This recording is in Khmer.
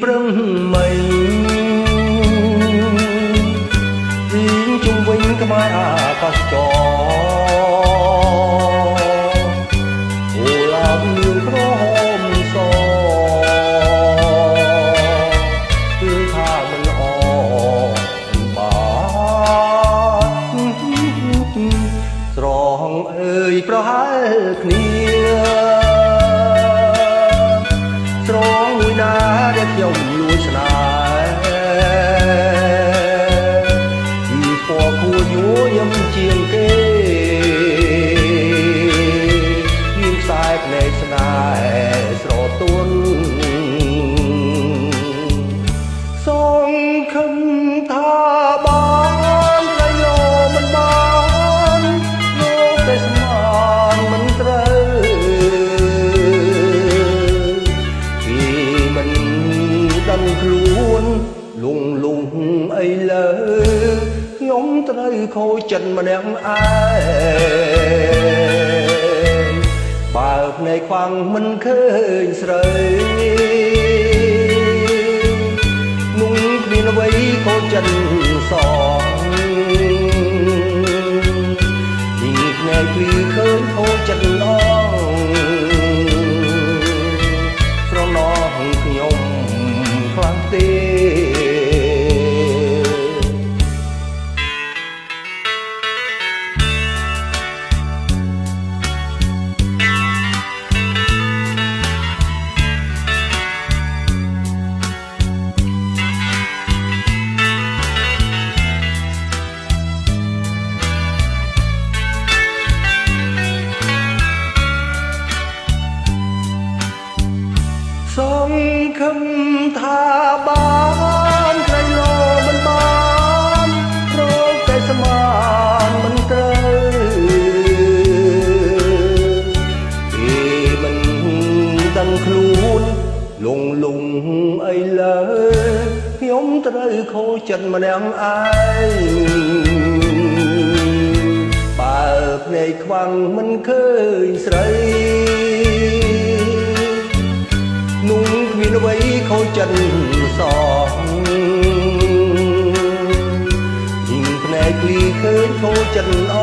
ព្រឹងមិញវិញជុំវិញក្បែរអាកាសចរអូឡាបលឿងក្រហមសគឺថាមិនអបាទស្រងអើយប្រហែលគ្នាស្រងមួយណាដែលខ្ញុំលួចស្នេហ៍ពីពណ៌គួរយួរយំជាងគេមានខ្សែភ្នែកស្នេហ៍ស្រទន់សង្ឃឹមថាបានតែលោមិនបានលោកតែស្មានមិនត្រូវដឹងខ្លួនលងអីលើខ្ញុំត្រូវខូចចិត្តម្នាក់ឯងបើភ្នែកខ្វាំងមិនឃើញស្រីនោះគ្មានអ្វីខូចចិត្តសងនេះភ្នែកភ្លឺឃើញខូចចិត្តអងស្រណោះខ្ញុំខ្លាំងទេសង្ឃឹមថាបានក្រៃលោមិនបានរកតែស្មានមិនត្រូវគេមិនដឹងខ្លួនលងអីលើខ្ញុំត្រូវខូចចិត្តម្នាក់ឯងបើភ្នែកខ្វាំងមិនឃើញស្រីនោះគ្មានអ្វីខូចចិត្តសងยิ่งភ្នែកភ្លឺឃើញខូចចិត្តអ